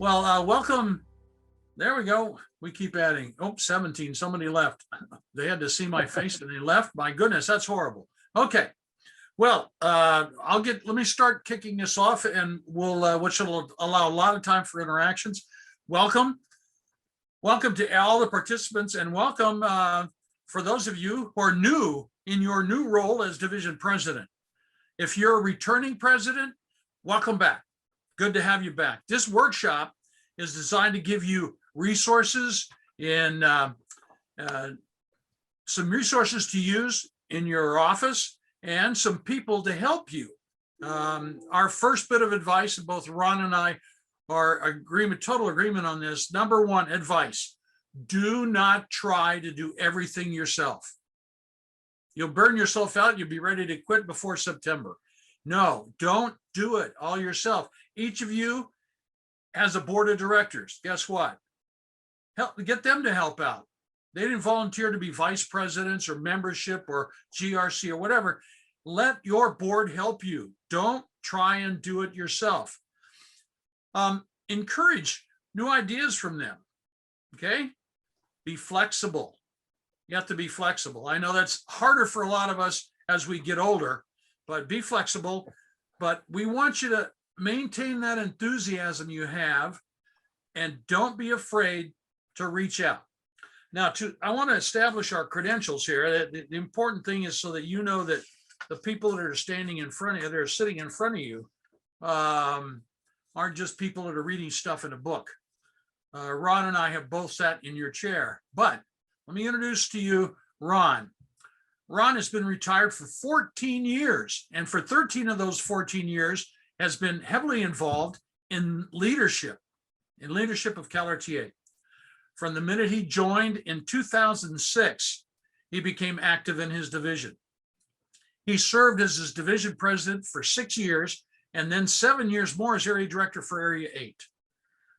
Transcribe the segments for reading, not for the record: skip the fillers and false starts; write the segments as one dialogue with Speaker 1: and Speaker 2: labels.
Speaker 1: Well, welcome. There we go. We keep adding. Oh, 17. Somebody left. They had to see my face and they left. My goodness, that's horrible. Okay. Well, let me start kicking this off and which will allow a lot of time for interactions. Welcome. Welcome to all the participants and welcome for those of you who are new in your new role as division president. If you're a returning president, welcome back. Good to have you back. This workshop is designed to give you resources in some resources to use in your office and some people to help you. Our first bit of advice, and both Ron and I are total agreement on this. Number one, advice: do not try to do everything yourself. You'll burn yourself out. You'll be ready to quit before September. No, don't do it all yourself. Each of you has a board of directors. Guess what? Get them to help out. They didn't volunteer to be vice presidents or membership or GRC or whatever. Let your board help you. Don't try and do it yourself. Encourage new ideas from them. Okay? Be flexible. You have to be flexible. I know that's harder for a lot of us as we get older, but be flexible. But we want you to maintain that enthusiasm you have and don't be afraid to reach out. Now, I want to establish our credentials here. The important thing is so that you know that the people that are standing in front of you, that are sitting in front of you, aren't just people that are reading stuff in a book. Ron and I have both sat in your chair, but let me introduce to you Ron. Ron has been retired for 14 years, and for 13 of those 14 years has been heavily involved in leadership of CalRTA. From the minute he joined in 2006, he became active in his division. He served as his division president for 6 years, and then 7 years more as area director for Area 8.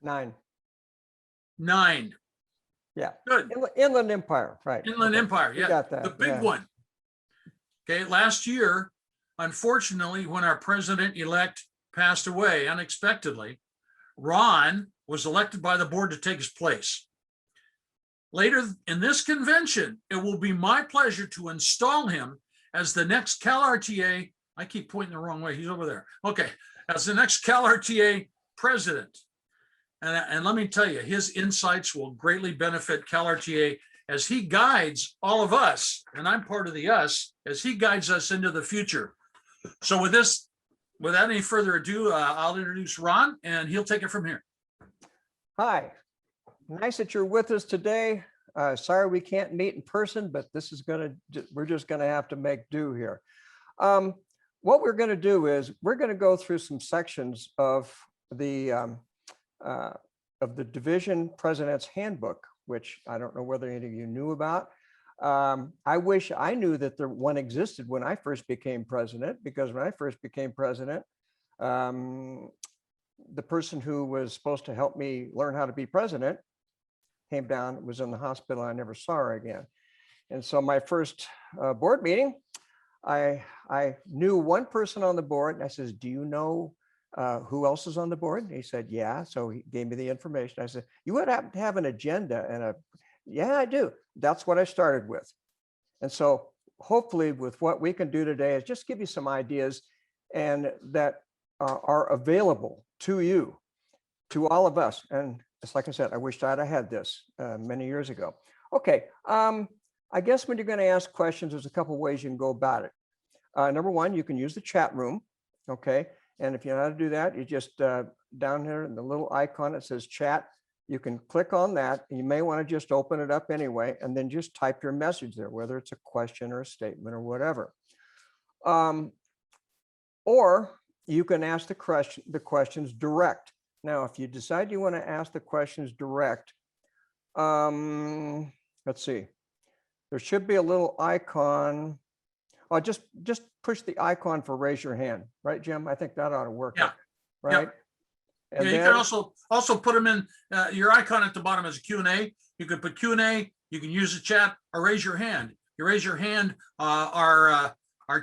Speaker 2: 9.
Speaker 1: 9.
Speaker 2: Yeah.
Speaker 1: Good.
Speaker 2: Inland Empire, right.
Speaker 1: Inland Empire, yeah.
Speaker 2: Got that.
Speaker 1: The big one. Okay, last year, unfortunately, when our president-elect passed away unexpectedly, Ron was elected by the board to take his place. Later in this convention, it will be my pleasure to install him as the next CalRTA. I keep pointing the wrong way. He's over there. Okay, as the next CalRTA president. And let me tell you, his insights will greatly benefit CalRTA as he guides all of us, and I'm part of the us, as he guides us into the future. So without any further ado, I'll introduce Ron, and he'll take it from here.
Speaker 2: Hi, nice that you're with us today. Sorry we can't meet in person, but we're just gonna have to make do here. What we're gonna do is we're gonna go through some sections of the division president's handbook, which I don't know whether any of you knew about. I wish I knew that one existed when I first became president, because when I first became president, the person who was supposed to help me learn how to be president came down, was in the hospital. I never saw her again. And so my first board meeting, I knew one person on the board, and I says, do you know who else is on the board? And he said, yeah. So he gave me the information. I said, you would have to have an agenda and yeah, I do. That's what I started with. And so hopefully with what we can do today is just give you some ideas and that are available to you, to all of us. And it's like I said, I wished I'd have had this many years ago. Okay, I guess when you're going to ask questions, there's a couple of ways you can go about it. Number one, you can use the chat room, okay? And if you know how to do that, you just down here in the little icon that says chat, you can click on that, and you may want to just open it up anyway, and then just type your message there, whether it's a question or a statement or whatever. Or you can ask the questions direct. Now, if you decide you want to ask the questions direct, let's see, there should be a little icon. Oh, just push the icon for raise your hand, right, Jim? I think that ought to work.
Speaker 1: Yeah.
Speaker 2: Right.
Speaker 1: Yeah.
Speaker 2: And
Speaker 1: yeah,
Speaker 2: then,
Speaker 1: you can also put them in your icon at the bottom as a Q&A. You could put Q&A, you can use the chat, or raise your hand. You raise your hand, our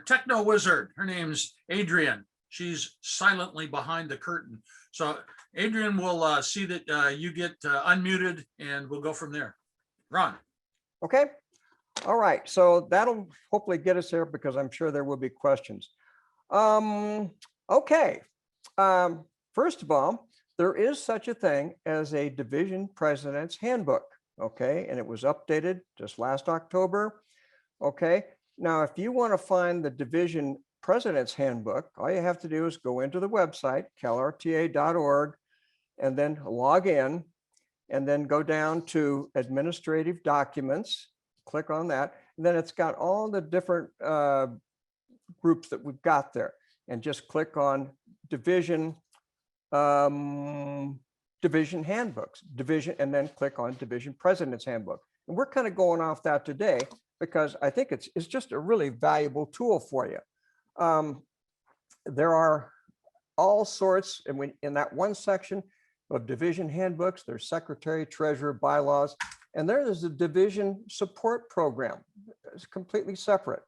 Speaker 1: techno wizard, her name's Adrienne. She's silently behind the curtain. So Adrian will see that you get unmuted and we'll go from there. Ron.
Speaker 2: Okay. All right. So that'll hopefully get us there because I'm sure there will be questions. Okay. First of all, there is such a thing as a division president's handbook. Okay. And it was updated just last October. Okay. Now, if you want to find the division president's handbook, all you have to do is go into the website, calrta.org, and then log in, and then go down to administrative documents, click on that. And then it's got all the different groups that we've got there, and just click on division handbooks, and then click on division president's handbook. And we're kind of going off that today because I think it's just a really valuable tool for you. There are all sorts, and when in that one section of division handbooks, there's secretary, treasurer, bylaws, and there is a division support program. It's completely separate.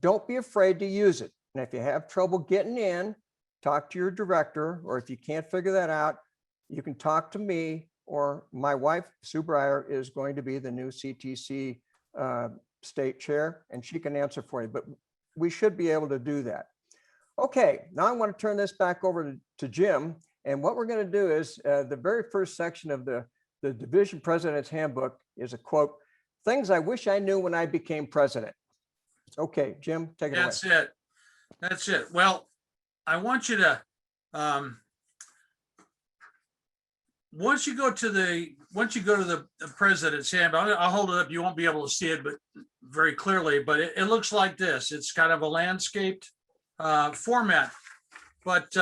Speaker 2: Don't be afraid to use it. And if you have trouble getting in, talk to your director, or if you can't figure that out, you can talk to me, or my wife, Sue Breyer, is going to be the new CTC state chair, and she can answer for you, but we should be able to do that. Okay, now I want to turn this back over to Jim. And what we're going to do is the very first section of the division president's handbook is a quote, "Things I wish I knew when I became president." Okay, Jim, take it away.
Speaker 1: That's it. That's it. Well, I want you to, once you go to the president's handbook, I'll hold it up. You won't be able to see it, but very clearly, but it looks like this. It's kind of a landscaped format, but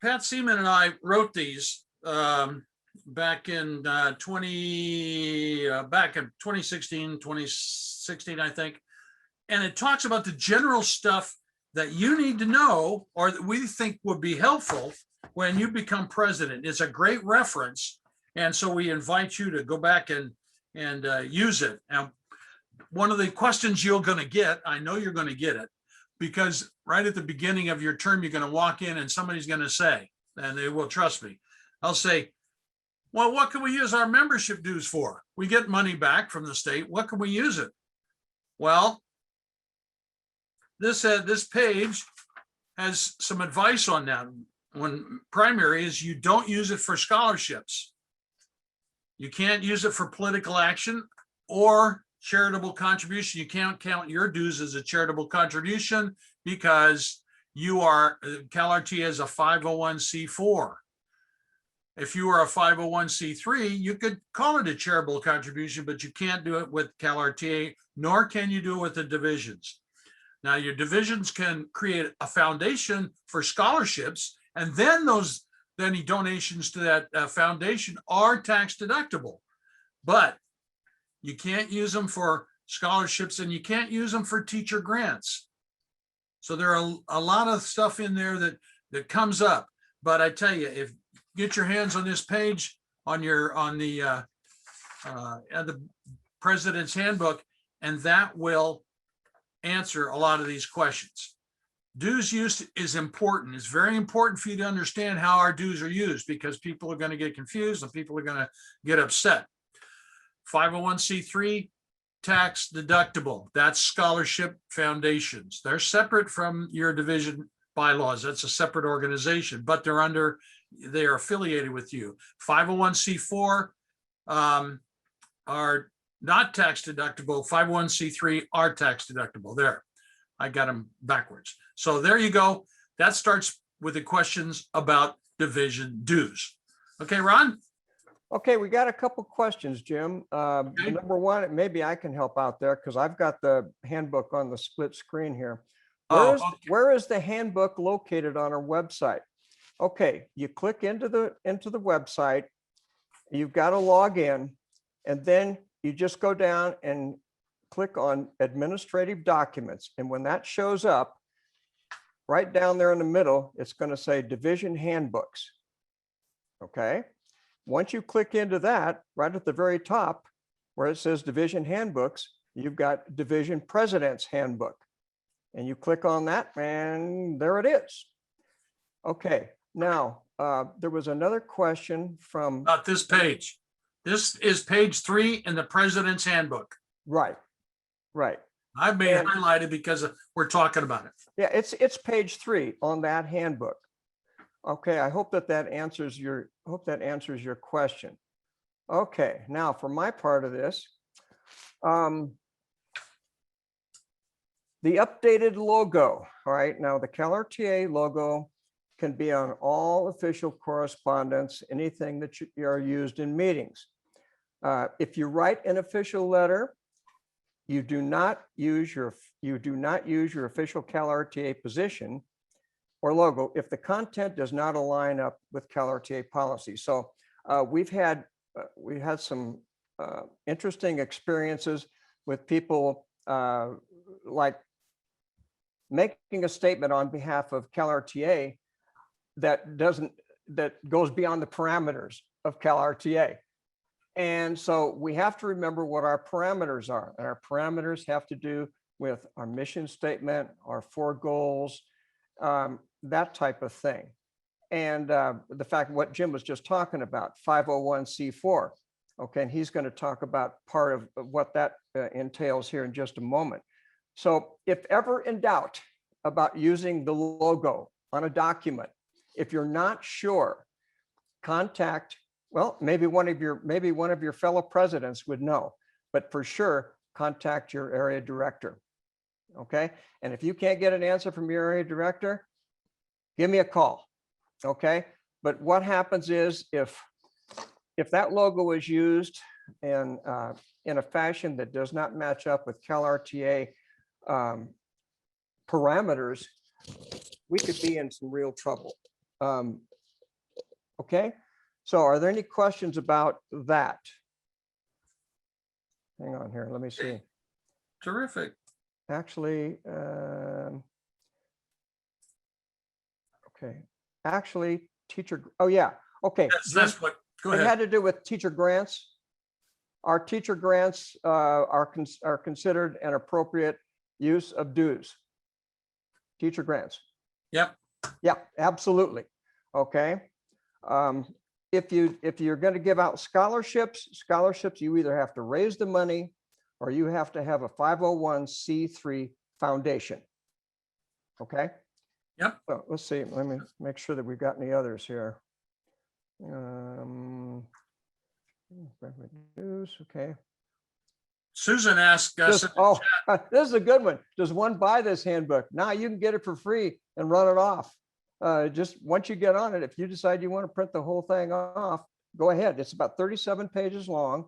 Speaker 1: Pat Seaman and I wrote these back in 2016, I think. And it talks about the general stuff that you need to know, or that we think would be helpful when you become president. It's a great reference. And so we invite you to go back and use it. Now, one of the questions you're going to get, I know you're going to get it, because right at the beginning of your term, you're going to walk in and somebody's going to say, and they will, trust me, I'll say, well, what can we use our membership dues for? We get money back from the state. What can we use it? Well, this page has some advice on that. One primary is you don't use it for scholarships. You can't use it for political action or charitable contribution. You can't count your dues as a charitable contribution because you are, CalRTA is a 501c4. If you are a 501c3, you could call it a charitable contribution, but you can't do it with CalRTA, nor can you do it with the divisions. Now, your divisions can create a foundation for scholarships, and then any donations to that foundation are tax deductible, but you can't use them for scholarships and you can't use them for teacher grants. So there are a lot of stuff in there that comes up. But I tell you, if you get your hands on this page on the president's handbook, and that will answer a lot of these questions. Dues use is important. It's very important for you to understand how our dues are used, because people are going to get confused and people are going to get upset. 501c3, tax deductible. That's scholarship foundations. They're separate from your division bylaws. That's a separate organization, but they are affiliated with you. 501c4 are not tax deductible. 501c3 are tax deductible. There, I got them backwards. So there you go. That starts with the questions about division dues. Okay, Ron?
Speaker 2: Okay, we got a couple questions, Jim. Number one, maybe I can help out there because I've got the handbook on the split screen here. Where is the handbook located on our website? Okay, you click into the website, you've got to log in, and then you just go down and click on administrative documents. And when that shows up, right down there in the middle, it's going to say division handbooks. Okay. Once you click into that, right at the very top where it says division handbooks, you've got division president's handbook. And you click on that and there it is. Okay, now there was another question from,
Speaker 1: About this page. This is page 3 in the president's handbook.
Speaker 2: right.
Speaker 1: I've made it
Speaker 2: And-
Speaker 1: highlighted because we're talking about it.
Speaker 2: Yeah, it's page 3 on that handbook. Okay, I hope that answers your question. Okay, now for my part of this, the updated logo. All right, now the CalRTA logo can be on all official correspondence, anything that are used in meetings. If you write an official letter, you do not use your official CalRTA position or logo if the content does not align up with CalRTA policy. So we had some interesting experiences with people like making a statement on behalf of CalRTA that goes beyond the parameters of CalRTA. And so we have to remember what our parameters are. And our parameters have to do with our mission statement, our 4 goals, that type of thing. And the fact what Jim was just talking about, 501c4. Okay, and he's going to talk about part of what that entails here in just a moment. So if ever in doubt about using the logo on a document, if you're not sure, contact, well, maybe one of your fellow presidents would know, but for sure, contact your area director. Okay, and if you can't get an answer from your area director, give me a call. Okay, but what happens is if that logo is used in a fashion that does not match up with CalRTA parameters, we could be in some real trouble. Okay, so are there any questions about that? Hang on here, let me see.
Speaker 1: Terrific.
Speaker 2: Actually, okay, actually, teacher, oh yeah, okay.
Speaker 1: That's what, go
Speaker 2: It
Speaker 1: ahead.
Speaker 2: had to do with teacher grants. Our teacher grants are considered an appropriate use of dues. Teacher grants.
Speaker 1: Yep.
Speaker 2: Yeah, absolutely. Okay. If you're going to give out scholarships, you either have to raise the money or you have to have a 501c3 foundation. Okay.
Speaker 1: Yep.
Speaker 2: So let's see. Let me make sure that we've got any others here. Okay.
Speaker 1: Susan asked us,
Speaker 2: This is a good one. Does one buy this handbook? Now you can get it for free and run it off. Just once you get on it, if you decide you want to print the whole thing off, go ahead. It's about 37 pages long.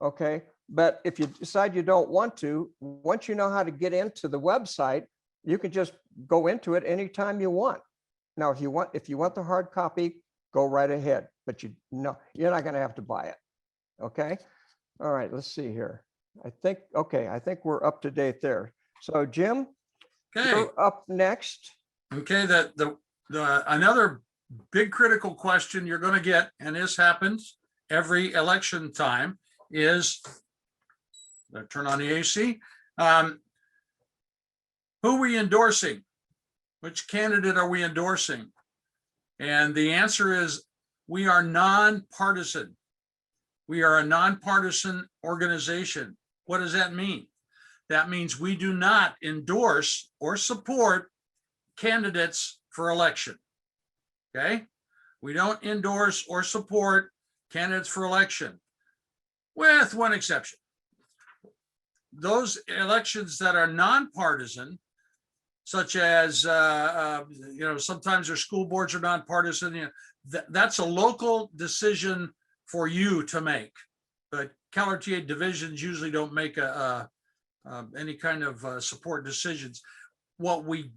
Speaker 2: Okay. But if you decide you don't want to, once you know how to get into the website, you can just go into it anytime you want. Now, if you want the hard copy, go right ahead, but you're not going to have to buy it. Okay. All right. Let's see here. I think we're up to date there. So Jim,
Speaker 1: okay,
Speaker 2: you're up next.
Speaker 1: okay, the another big critical question you're going to get, and this happens every election time, is turn on the AC. Who are we endorsing? Which candidate are we endorsing? And the answer is we are nonpartisan. We are a nonpartisan organization. What does that mean? That means we do not endorse or support candidates for election. Okay? We don't endorse or support candidates for election, with one exception. Those elections that are nonpartisan, such as, sometimes their school boards are nonpartisan, that's a local decision for you to make. But CalRTA divisions usually don't make any kind of support decisions. What we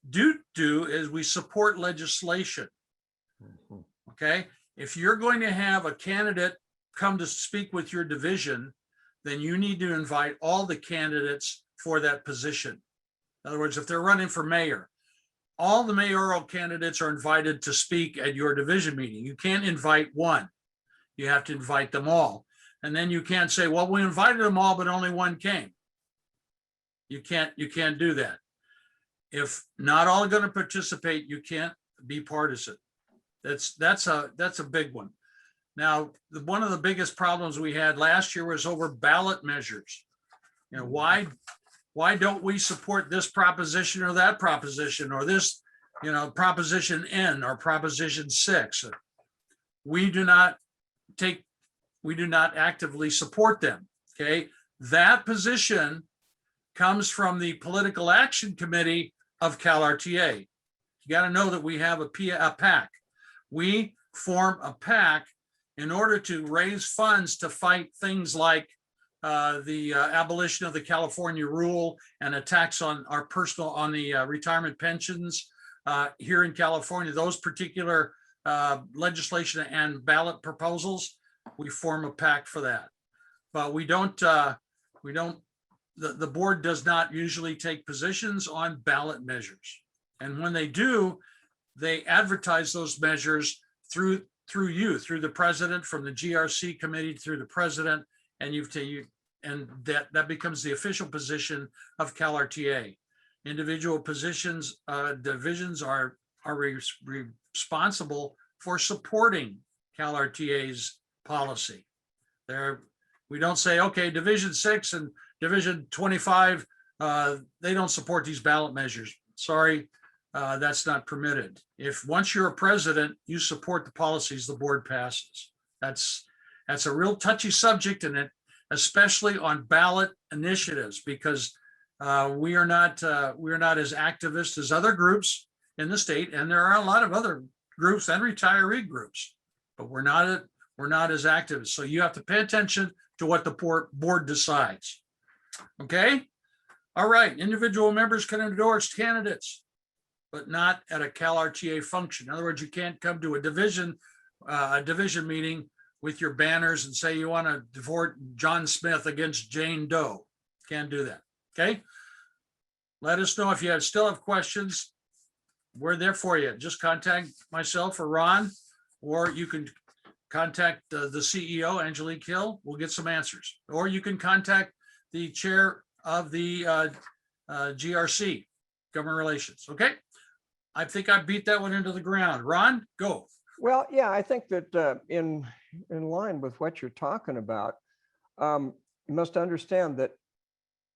Speaker 1: do is we support legislation. Okay, if you're going to have a candidate come to speak with your division, then you need to invite all the candidates for that position. In other words, if they're running for mayor, all the mayoral candidates are invited to speak at your division meeting. You can't invite one. You have to invite them all. And then you can't say, well, we invited them all, but only one came. You can't do that. if not all are going to participate, you can't be partisan. That's a big one. Now, one of the biggest problems we had last year was over ballot measures. You know, why don't we support this proposition or that proposition or this, you know, Proposition N or Proposition 6? We do not actively support them. Okay. That position comes from the Political Action Committee of CalRTA. You got to know that we have a PAC. We form a PAC in order to raise funds to fight things like the abolition of the California rule and attacks on the retirement pensions here in California. Those particular legislation and ballot proposals, we form a PAC for that. But the board does not usually take positions on ballot measures. And when they do, they advertise those measures through the president, from the GRC committee through the president, and that becomes the official position of CalRTA. Individual divisions are responsible for supporting CalRTA's policy. We don't say, okay, Division 6 and Division 25, they don't support these ballot measures. Sorry, that's not permitted. If once you're a president, you support the policies the board passes. That's a real touchy subject, and it, especially on ballot initiatives, because we are not as activist as other groups in the state, and there are a lot of other groups and retiree groups, but we're not as active. So you have to pay attention to what the board decides. Okay. All right. Individual members can endorse candidates, but not at a CalRTA function. In other words, you can't come to a division meeting with your banners and say you want to vote John Smith against Jane Doe. Can't do that. Okay. Let us know if you still have questions. We're there for you. Just contact myself or Ron, or you can contact the CEO, Angelique Hill. We'll get some answers. Or you can contact the chair of the GRC, Government Relations. Okay. I think I beat that one into the ground. Ron, go.
Speaker 2: Well, yeah, I think that in line with what you're talking about, you must understand that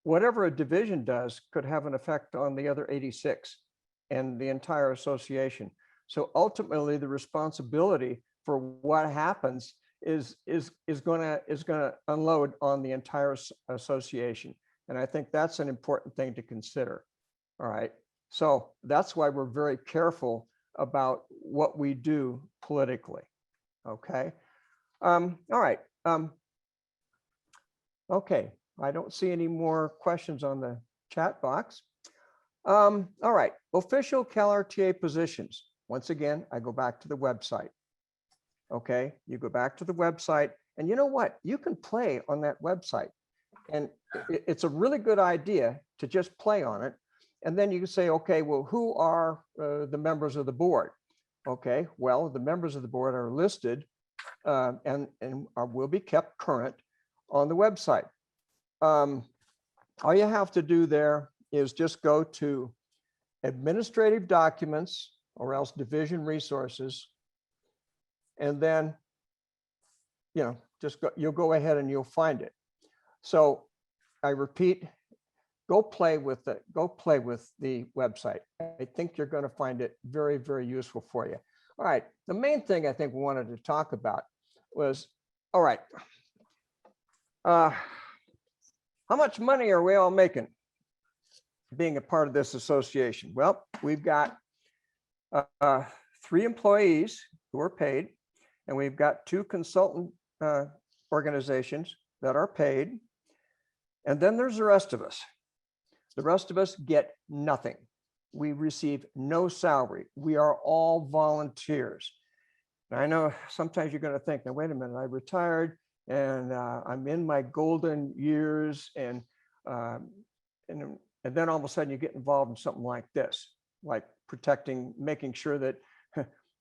Speaker 2: whatever a division does could have an effect on the other 86 and the entire association. So ultimately, the responsibility for what happens is going to unload on the entire association. And I think that's an important thing to consider. All right. So that's why we're very careful about what we do politically. Okay. All right. Okay. I don't see any more questions on the chat box. All right. Official CalRTA positions. Once again, I go back to the website. Okay. You go back to the website, and you know what? You can play on that website. And it's a really good idea to just play on it. And then you can say, okay, well, who are the members of the board? Okay, well, the members of the board are listed and will be kept current on the website. All you have to do there is just go to administrative documents or else division resources. And then, you'll go ahead and you'll find it. So I repeat, go play with it. Go play with the website. I think you're going to find it very, very useful for you. All right. The main thing I think we wanted to talk about was, all right, how much money are we all making being a part of this association? Well, we've got 3 employees who are paid, and we've got 2 consultant organizations that are paid. And then there's the rest of us. The rest of us get nothing. We receive no salary. We are all volunteers. And I know sometimes you're going to think, now, wait a minute, I retired and I'm in my golden years. And then all of a sudden you get involved in something like this, like making sure that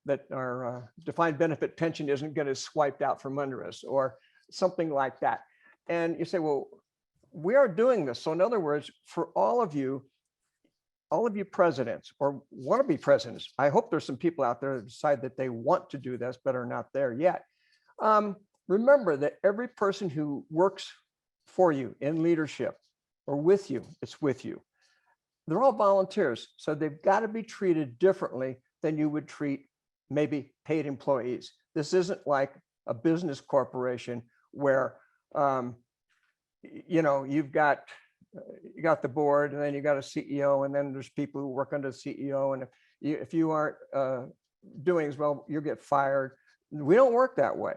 Speaker 2: that our defined benefit pension isn't going to swiped out from under us or something like that. And you say, well, we are doing this. So in other words, for all of you, all of you presidents or want to be presidents, I hope there's some people out there that decide that they want to do this, but are not there yet. Remember that every person who works for you in leadership or with you, it's with you. They're all volunteers, so they've got to be treated differently than you would treat maybe paid employees. This isn't like a business corporation where you've got the board, and then you got a CEO, and then there's people who work under the CEO, and if you aren't doing as well, you'll get fired. We don't work that way.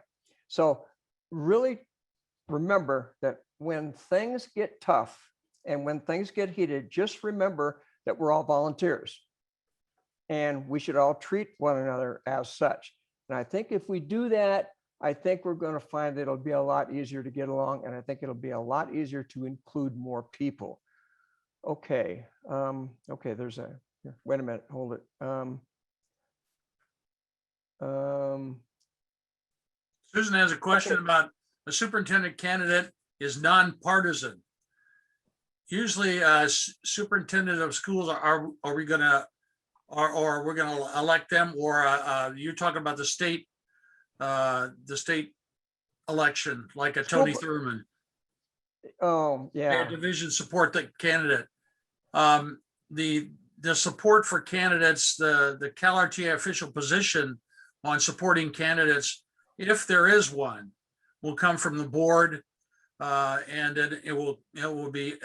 Speaker 2: So really remember that when things get tough and when things get heated, just remember that we're all volunteers and we should all treat one another as such. And I think if we do that, I think we're going to find that it'll be a lot easier to get along, and I think it'll be a lot easier to include more people. Okay. Okay. Wait a minute. Hold it.
Speaker 1: Susan has a question about a superintendent candidate is nonpartisan. Usually, superintendent of schools, are we gonna, or we're gonna elect them, or you're talking about the state election, like a Tony Thurman.
Speaker 2: Oh, yeah.
Speaker 1: Division support the candidate. The support for candidates, the CalRTA official position on supporting candidates, if there is one, will come from the board, and then it will be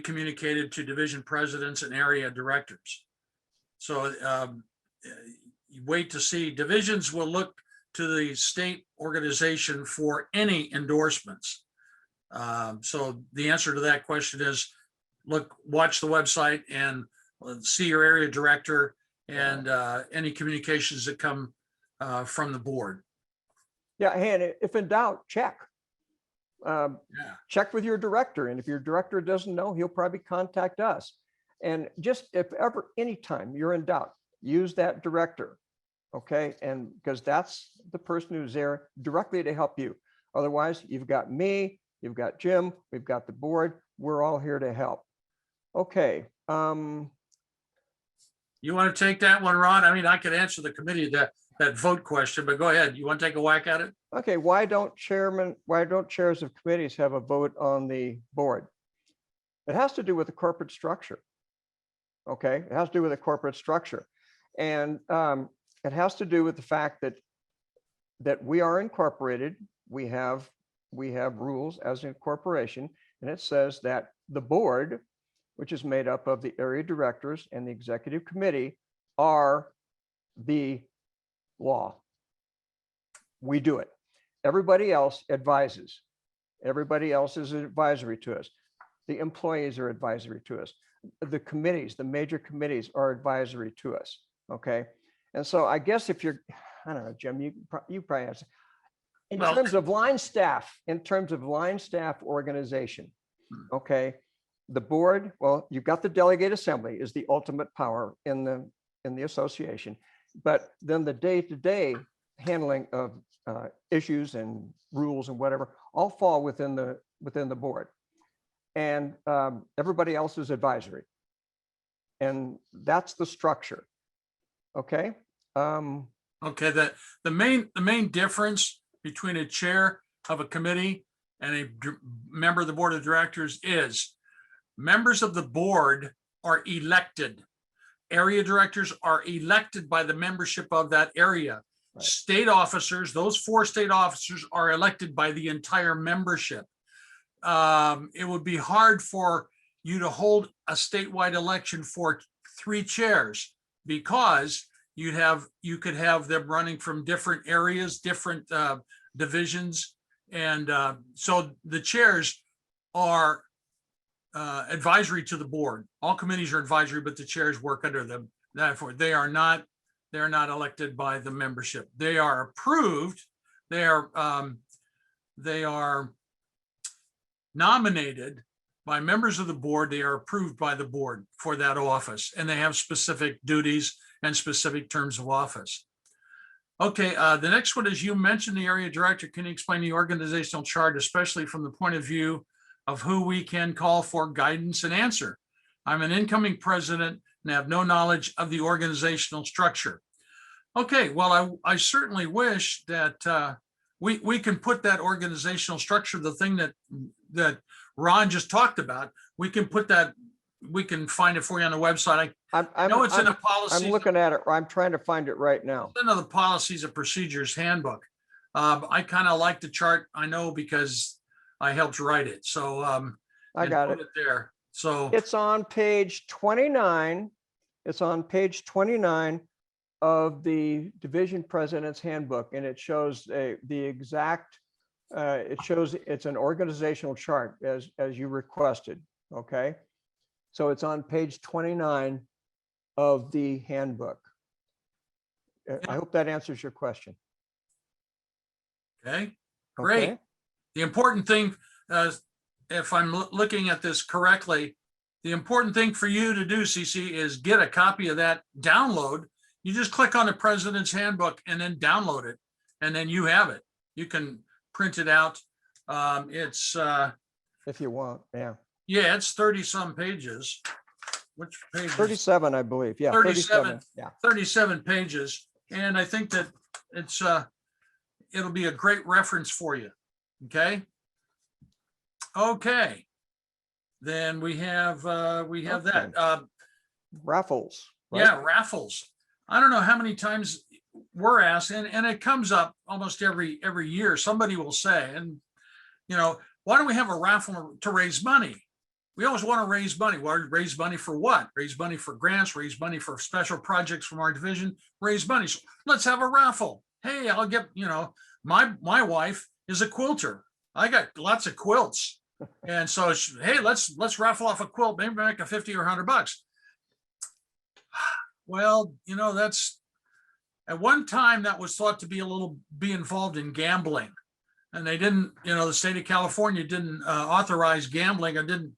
Speaker 1: communicated to division presidents and area directors. So you wait to see. Divisions will look to the state organization for any endorsements. So the answer to that question is, watch the website and see your area director and any communications that come from the board.
Speaker 2: Yeah, and if in doubt, check. Check with your director, and if your director doesn't know, he'll probably contact us. And just if ever, anytime you're in doubt, use that director, okay? And because that's the person who's there directly to help you. Otherwise, you've got me, you've got Jim, we've got the board. We're all here to help. Okay.
Speaker 1: You want to take that one, Ron? I mean, I could answer the committee that vote question, but go ahead. You want to take a whack at it?
Speaker 2: Okay. Why don't chairs of committees have a vote on the board? It has to do with the corporate structure. Okay. It has to do with the corporate structure. And it has to do with the fact that we are incorporated. We have rules as a corporation, and it says that the board, which is made up of the area directors and the executive committee, are the law. We do it. Everybody else advises. Everybody else is advisory to us. The employees are advisory to us. The committees, the major committees, are advisory to us. Okay. And so I guess if you're, I don't know, Jim, you probably have, in terms of line staff organization, okay, the board, well, you've got the delegate assembly is the ultimate power in the association, but then the day-to-day handling of issues and rules and whatever all fall within the board, and everybody else is advisory, and that's the structure. Okay.
Speaker 1: Okay. The main difference between a chair of a committee and a member of the board of directors is members of the board are elected. Area directors are elected by the membership of that area. Right. State officers, those 4 state officers, are elected by the entire membership. It would be hard for you to hold a statewide election for 3 chairs, because you could have them running from different areas, different divisions. And so the chairs are advisory to the board. All committees are advisory, but the chairs work under them. Therefore, they're not elected by the membership. They are approved. They are nominated by members of the board. They are approved by the board for that office, and they have specific duties and specific terms of office. Okay, the next one is, you mentioned the area director. Can you explain the organizational chart, especially from the point of view of who we can call for guidance and answer? I'm an incoming president and have no knowledge of the organizational structure. Okay, well, I certainly wish that we can put that organizational structure, the thing that Ron just talked about, we can put that, we can find it for you on the website. I know it's in a policy.
Speaker 2: I'm looking at it. I'm trying to find it right now.
Speaker 1: It's in the policies and procedures handbook. I kind of like the chart. I know because I helped write it. So
Speaker 2: I got it
Speaker 1: there. So
Speaker 2: it's on page 29. It's on page 29 of the division president's handbook, and it shows the exact. It shows it's an organizational chart as you requested. Okay, so it's on page 29 of the handbook. I hope that answers your question.
Speaker 1: Okay, great.
Speaker 2: Okay.
Speaker 1: The important thing, if I'm looking at this correctly, the important thing for you to do, CC, is get a copy of that download. You just click on the president's handbook and then download it, and then you have it. You can print it out. It's
Speaker 2: if you want, yeah.
Speaker 1: Yeah, it's 30 some pages. Which page?
Speaker 2: 37, I believe. Yeah,
Speaker 1: 37.
Speaker 2: Yeah,
Speaker 1: 37 pages, and I think that it's it'll be a great reference for you. Okay. Okay. Then we have that.
Speaker 2: Raffles.
Speaker 1: Right? Yeah, raffles. I don't know how many times we're asked, and it comes up almost every year. Somebody will say, and why don't we have a raffle to raise money? We always want to raise money. Well, raise money for what? Raise money for grants, raise money for special projects from our division, raise money. So let's have a raffle. Hey, I'll get, my wife is a quilter. I got lots of quilts. And so, hey, let's raffle off a quilt, maybe make a 50 or $100. Well, that's at one time that was thought to be involved in gambling. And they didn't, the state of California didn't authorize gambling, or didn't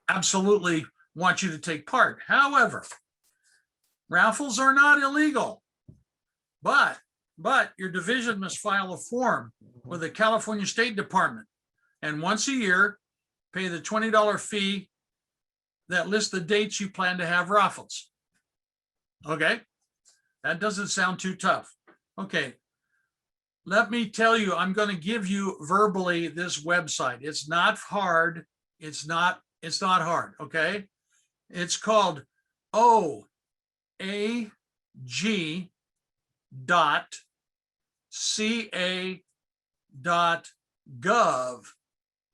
Speaker 1: absolutely want you to take part. However, raffles are not illegal, but your division must file a form with the California State Department, and once a year pay the $20 fee that lists the dates you plan to have raffles. Okay, that doesn't sound too tough. Okay, let me tell you, I'm going to give you verbally this website. It's not hard. It's not hard. Okay. It's called oag.ca.gov,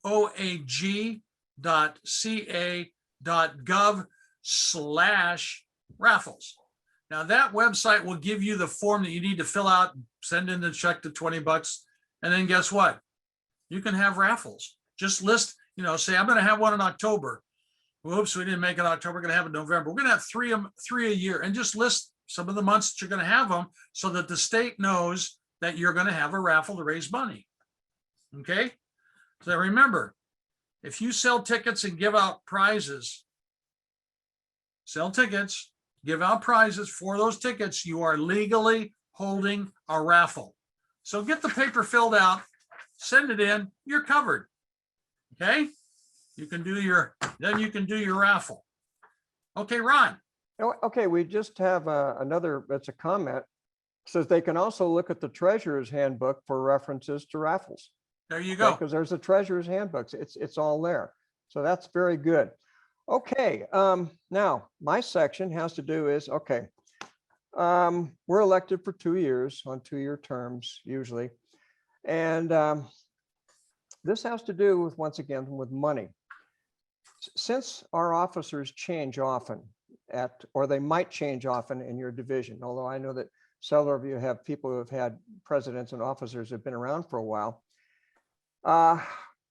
Speaker 1: oag.ca.gov/raffles. Now that website will give you the form that you need to fill out, send in the check to $20, and then guess what? You can have raffles. Just list, say I'm going to have one in October. Whoops, we didn't make it October. We're going to have it in November. We're going to have three a year, and just list some of the months that you're going to have them so that the state knows that you're going to have a raffle to raise money. Okay. So remember, if you sell tickets and give out prizes, give out prizes for those tickets, you are legally holding a raffle. So get the paper filled out, send it in, you're covered. Okay, you can do your raffle. Okay, Ron.
Speaker 2: Okay, we just have another, that's a comment. It says they can also look at the treasurer's handbook for references to raffles.
Speaker 1: There you go.
Speaker 2: Because there's a treasurer's handbook. It's all there. So that's very good. Okay, now my section has to do is, okay, we're elected for 2 years on 2-year terms usually. And this has to do with, once again, with money. Since our officers change often or they might change often in your division, although I know that several of you have people who have had presidents and officers who have been around for a while.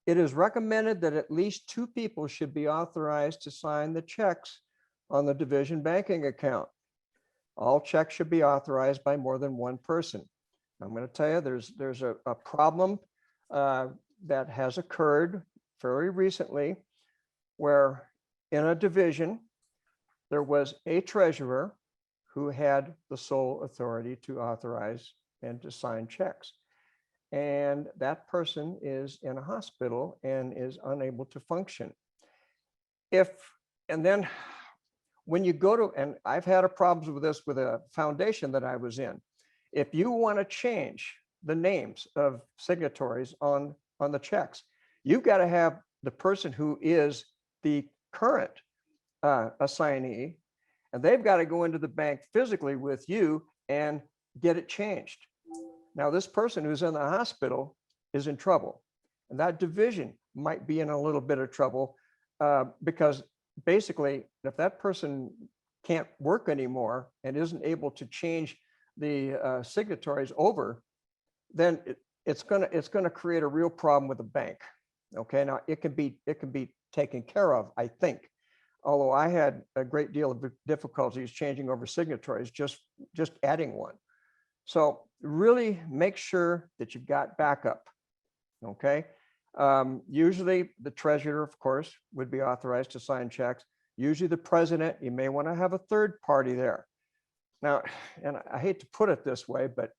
Speaker 2: It is recommended that at least 2 people should be authorized to sign the checks on the division banking account. All checks should be authorized by more than 1 person. I'm going to tell you, there's a problem that has occurred very recently where in a division, there was a treasurer who had the sole authority to authorize and to sign checks. And that person is in a hospital and is unable to function. If And then when you go to, and I've had a problems with this with a foundation that I was in. If you want to change the names of signatories on the checks, you've got to have the person who is the current assignee, and they've got to go into the bank physically with you and get it changed. Now, this person who's in the hospital is in trouble, and that division might be in a little bit of trouble because basically, if that person can't work anymore and isn't able to change the signatories over, then it's gonna create a real problem with the bank. Okay, now it can be taken care of, I think. Although I had a great deal of difficulties changing over signatories, just adding one. So really make sure that you've got backup. Okay. Usually the treasurer, of course, would be authorized to sign checks. Usually the president, you may want to have a third party there. Now, and I hate to put it this way, but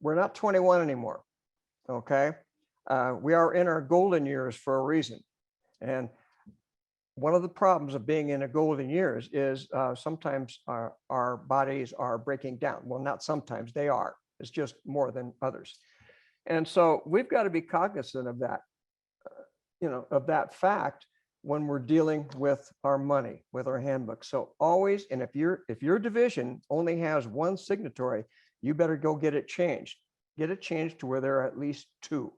Speaker 2: we're not 21 anymore. Okay. We are in our golden years for a reason. And one of the problems of being in a golden years is sometimes our bodies are breaking down. Well, not sometimes, they are. It's just more than others. And so we've got to be cognizant of that, of that fact when we're dealing with our money, with our handbook. So always, and if your division only has one signatory, you better go get it changed. Get it changed to where there are at least two.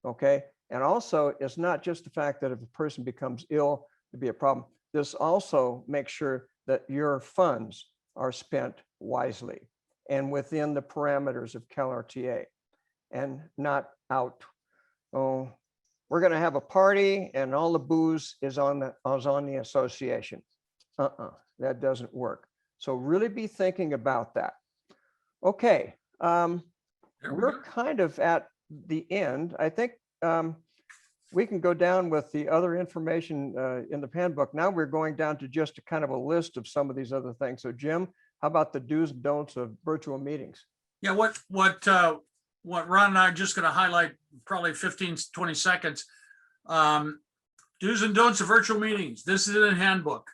Speaker 2: Okay. And also, it's not just the fact that if a person becomes ill to be a problem. This also makes sure that your funds are spent wisely and within the parameters of CalRTA and not out. Oh, we're going to have a party and all the booze is on the association. That doesn't work. So really be thinking about that. Okay. We're kind of at the end. I think we can go down with the other information in the handbook. Now we're going down to just a kind of a list of some of these other things. So Jim, how about the do's and don'ts of virtual meetings?
Speaker 1: Yeah, what Ron and I are just going to highlight probably 15, 20 seconds. Do's and don'ts of virtual meetings. This is in a handbook.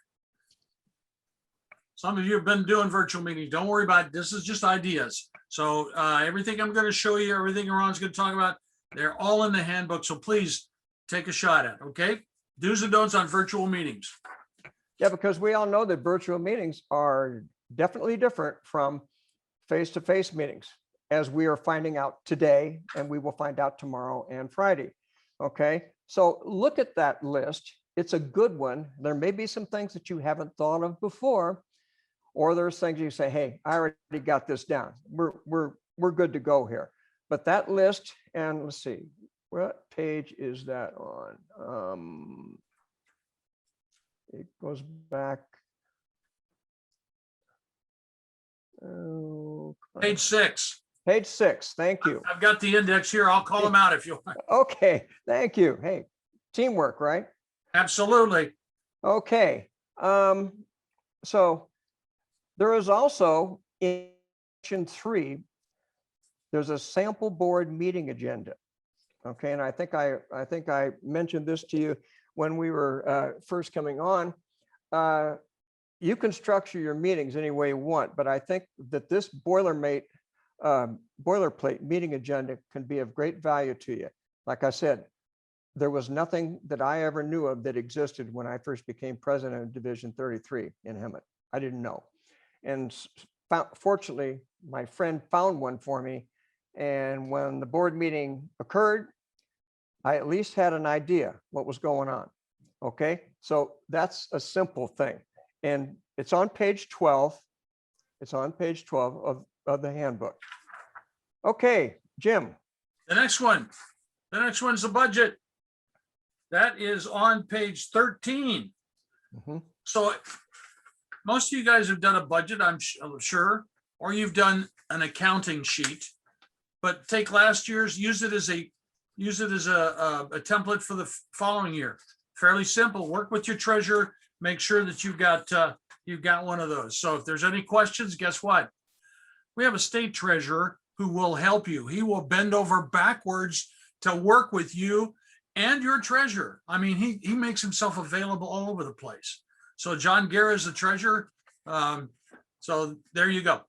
Speaker 1: Some of you have been doing virtual meetings. Don't worry about it. This is just ideas. So everything I'm going to show you, everything Ron's going to talk about, they're all in the handbook. So please take a shot at, okay? Do's and don'ts on virtual meetings.
Speaker 2: Yeah, because we all know that virtual meetings are definitely different from face-to-face meetings, as we are finding out today, and we will find out tomorrow and Friday. Okay, so look at that list. It's a good one. There may be some things that you haven't thought of before, or there's things you say, hey, I already got this down. We're good to go here. But that list, and let's see, what page is that on? It goes back. Oh,
Speaker 1: Page 6.
Speaker 2: Page 6. Thank you.
Speaker 1: I've got the index here. I'll call them out if you want.
Speaker 2: Okay. Thank you. Hey, teamwork, right?
Speaker 1: Absolutely.
Speaker 2: Okay. So there is also in section 3, there's a sample board meeting agenda. Okay, and I think I mentioned this to you when we were first coming on. You can structure your meetings any way you want, but I think that this boilerplate meeting agenda can be of great value to you. Like I said, there was nothing that I ever knew of that existed when I first became president of Division 33 in Hemet. I didn't know, and fortunately, my friend found one for me. And when the board meeting occurred, I at least had an idea what was going on. Okay, so that's a simple thing. And it's on page 12. It's on page 12 of the handbook. Okay, Jim.
Speaker 1: The next one's the budget. That is on page 13.
Speaker 2: Mm-hmm.
Speaker 1: So most of you guys have done a budget, I'm sure, or you've done an accounting sheet. But take last year's, use it as a template for the following year. Fairly simple. Work with your treasurer. Make sure that you've got one of those. So if there's any questions, guess what? We have a state treasurer who will help you. He will bend over backwards to work with you and your treasurer. I mean, he makes himself available all over the place. So John Guerra is the treasurer. So there you go.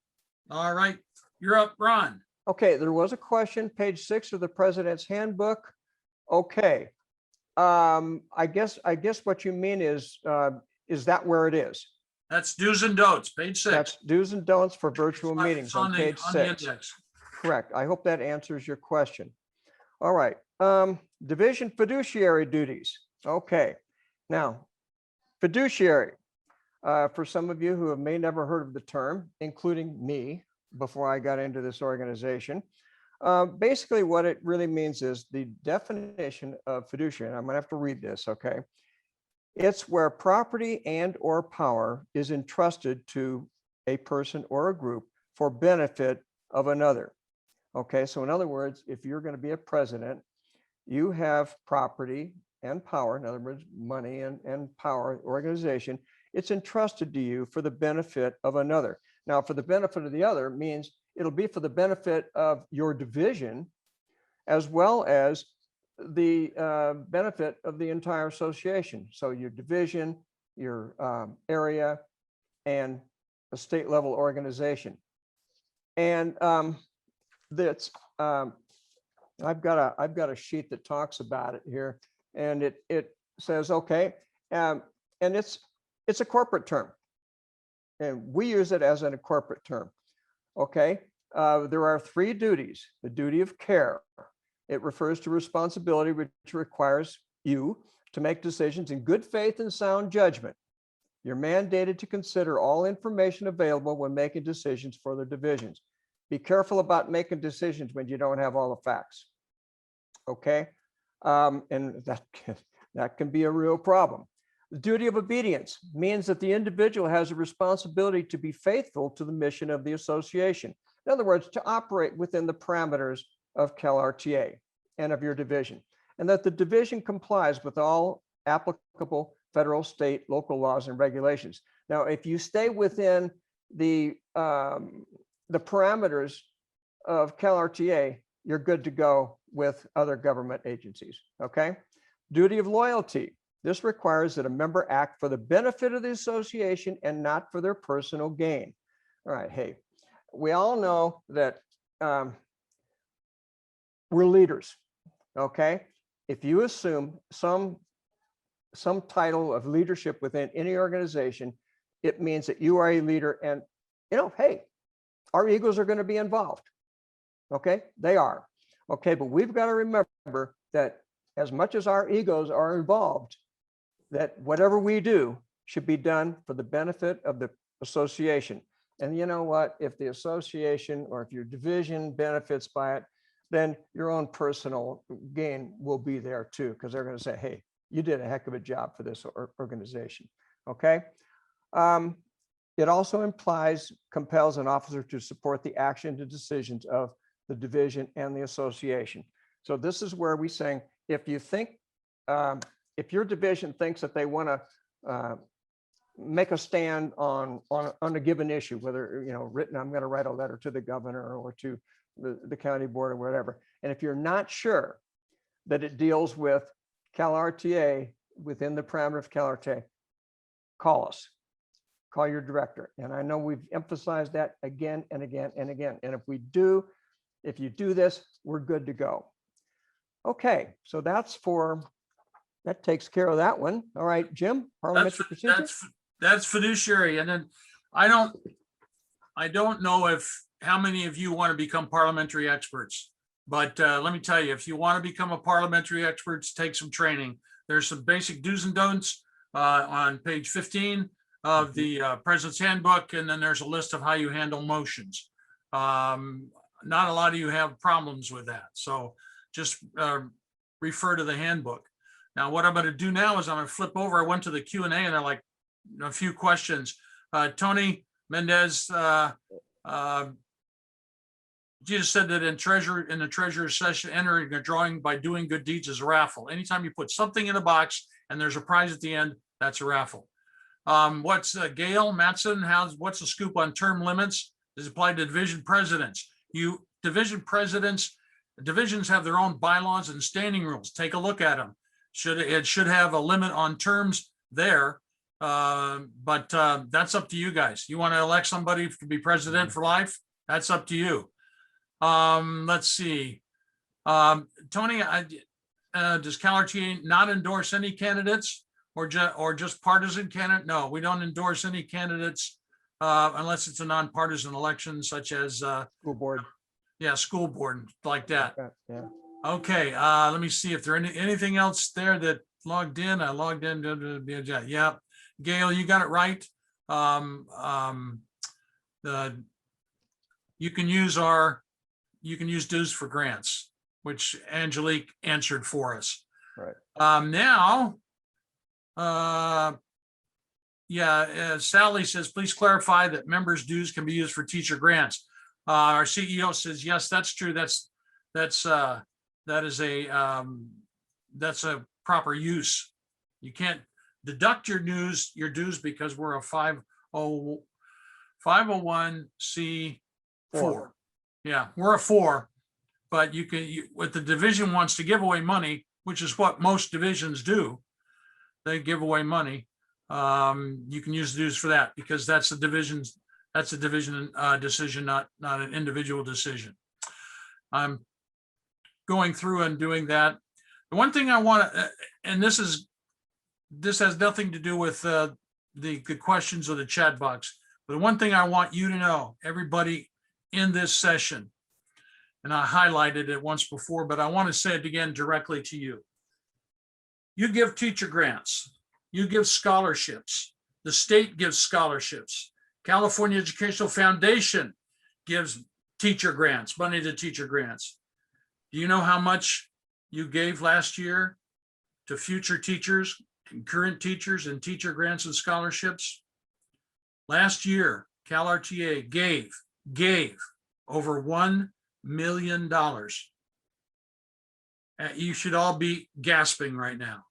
Speaker 1: All right, you're up, Ron.
Speaker 2: Okay, there was a question, page 6 of the President's Handbook. Okay. I guess what you mean is that where it is?
Speaker 1: That's do's and don'ts, page 6.
Speaker 2: That's do's and don'ts for virtual meetings
Speaker 1: It's
Speaker 2: on page
Speaker 1: on the
Speaker 2: 6.
Speaker 1: index.
Speaker 2: Correct. I hope that answers your question. All right. Division fiduciary duties. Okay. Now, fiduciary, for some of you who have may never heard of the term, including me, before I got into this organization, basically what it really means is the definition of fiduciary, and I'm going to have to read this, okay? It's where property and or power is entrusted to a person or a group for benefit of another. Okay, so in other words, if you're going to be a president, you have property and power, in other words, money and power, organization, it's entrusted to you for the benefit of another. Now, for the benefit of the other means it'll be for the benefit of your division, as well as the benefit of the entire association. So your division, your area, and a state level organization. And that's I've got a sheet that talks about it here, and it says, okay, and it's a corporate term, and we use it as a corporate term. Okay, there are 3 duties. The duty of care. It refers to responsibility which requires you to make decisions in good faith and sound judgment. You're mandated to consider all information available when making decisions for the divisions. Be careful about making decisions when you don't have all the facts. Okay, and that can be a real problem. The duty of obedience means that the individual has a responsibility to be faithful to the mission of the association. In other words, to operate within the parameters of CalRTA and of your division, and that the division complies with all applicable federal, state, local laws and regulations. Now, if you stay within the parameters of CalRTA, you're good to go with other government agencies. Okay. Duty of loyalty. This requires that a member act for the benefit of the association and not for their personal gain. All right. Hey, we all know that we're leaders. Okay. If you assume some title of leadership within any organization, it means that you are a leader, and hey, our egos are going to be involved. Okay, they are. Okay, but we've got to remember that as much as our egos are involved, that whatever we do should be done for the benefit of the association. And you know what? If the association or if your division benefits by it, then your own personal gain will be there too, because they're going to say, hey, you did a heck of a job for this organization. Okay. It also compels an officer to support the action and decisions of the division and the association. So this is where we saying, if you think, if your division thinks that they want to make a stand on a given issue, whether written, I'm going to write a letter to the governor or to the county board or whatever, and if you're not sure that it deals with CalRTA within the parameter of CalRTA, call us. Call your director. And I know we've emphasized that again and again and again. And if you do this, we're good to go. Okay, so that takes care of that one. All right, Jim, parliamentary procedure.
Speaker 1: That's fiduciary. And then I don't know how many of you want to become parliamentary experts, but let me tell you, if you want to become a parliamentary expert, take some training. There's some basic do's and don'ts on page 15 of the President's Handbook, and then there's a list of how you handle motions. Not a lot of you have problems with that, so just refer to the handbook. Now, what I'm going to do now is I'm going to flip over. I went to the Q&A, and they're like a few questions. Tony Mendez, Jesus said that in the treasurer's session, entering a drawing by doing good deeds is a raffle. Anytime you put something in a box and there's a prize at the end, that's a raffle. What's Gail Matson? What's the scoop on term limits? Does it apply to division presidents? Divisions have their own bylaws and standing rules. Take a look at them. It should have a limit on terms there. But that's up to you guys. You want to elect somebody to be president for life? That's up to you. Let's see. Tony, does CalRTA not endorse any candidates or just partisan candidate? No, we don't endorse any candidates unless it's a nonpartisan election, such as
Speaker 2: School board.
Speaker 1: yeah, school board like that.
Speaker 2: Yeah.
Speaker 1: Okay, let me see if there anything else there that logged in. I logged in. Yeah, Gail, you got it right. You can use dues for grants, which Angelique answered for us.
Speaker 2: Right.
Speaker 1: Now, Sally says, please clarify that members' dues can be used for teacher grants. Our CEO says, yes, that's true. That's a proper use. You can't deduct your dues because we're a 501c4. Yeah, we're a 4, but what the division wants to give away money, which is what most divisions do. They give away money. You can use dues for that because that's a division decision, not an individual decision. I'm going through and doing that. The one thing I want to, and this has nothing to do with the questions or the chat box, but the one thing I want you to know, everybody in this session, and I highlighted it once before, but I want to say it again directly to you. You give teacher grants, you give scholarships, the state gives scholarships, California Educational Foundation gives teacher grants, money to teacher grants. Do you know how much you gave last year to future teachers and current teachers and teacher grants and scholarships? Last year, CalRTA gave over $1 million. You should all be gasping right now.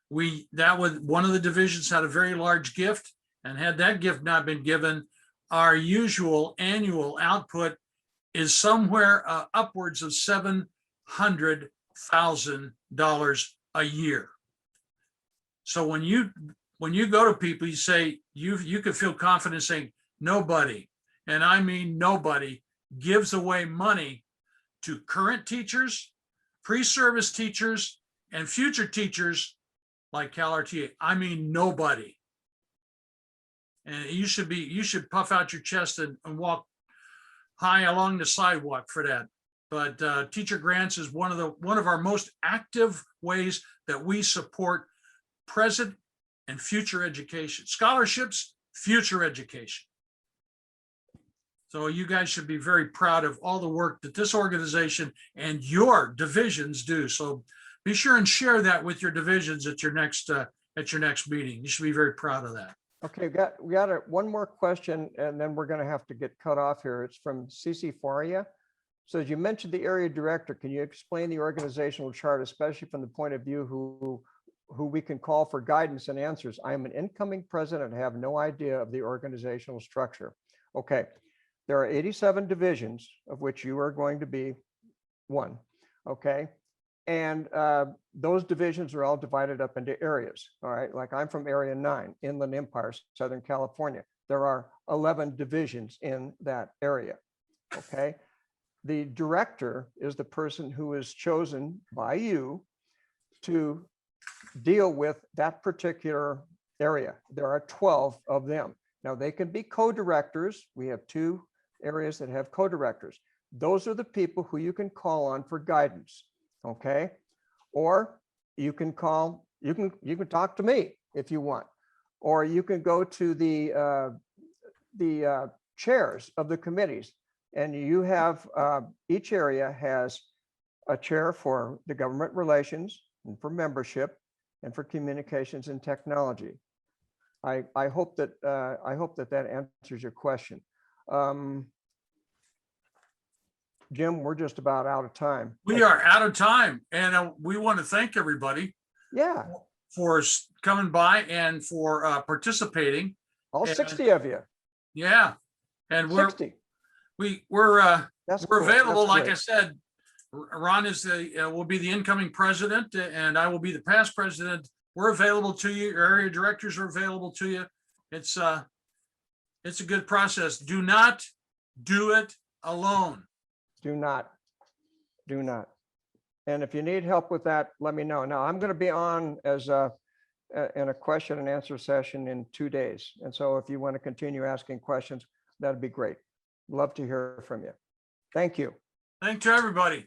Speaker 1: One of the divisions had a very large gift, and had that gift not been given, our usual annual output is somewhere upwards of $700,000 a year. So when you go to people, you say you can feel confident saying nobody, and I mean nobody, gives away money to current teachers, pre-service teachers, and future teachers like CalRTA. I mean nobody. And you should puff out your chest and walk high along the sidewalk for that. But teacher grants is one of our most active ways that we support present and future education. Scholarships, future education. So you guys should be very proud of all the work that this organization and your divisions do. So be sure and share that with your divisions at your next meeting. You should be very proud of that.
Speaker 2: Okay, we got one more question, and then we're going to have to get cut off here. It's from CC Faria. So as you mentioned the area director, can you explain the organizational chart, especially from the point of view who we can call for guidance and answers? I am an incoming president and have no idea of the organizational structure. Okay, there are 87 divisions, of which you are going to be one. Okay, and those divisions are all divided up into areas. All right, like I'm from Area 9, Inland Empire, Southern California. There are 11 divisions in that area. Okay, the director is the person who is chosen by you to deal with that particular area. There are 12 of them. Now they can be co-directors. We have 2 areas that have co-directors. Those are the people who you can call on for guidance. Okay, or you can talk to me if you want, or you can go to the chairs of the committees, and you have each area has a chair for the government relations and for membership and for communications and technology. I hope that that answers your question. Jim, we're just about out of time.
Speaker 1: We are out of time, and we want to thank everybody.
Speaker 2: Yeah.
Speaker 1: For coming by and for participating.
Speaker 2: All 60 of you.
Speaker 1: Yeah, and we're
Speaker 2: 60.
Speaker 1: We're
Speaker 2: That's cool.
Speaker 1: available.
Speaker 2: That's
Speaker 1: like
Speaker 2: great.
Speaker 1: I said, Ron is will be the incoming president, and I will be the past president. We're available to you. Your area directors are available to you. It's a good process. Do not do it alone.
Speaker 2: Do not. And if you need help with that, let me know. Now, I'm going to be on as in a question and answer session in 2 days. And so if you want to continue asking questions, that'd be great. Love to hear from you. Thank you.
Speaker 1: Thank you, everybody.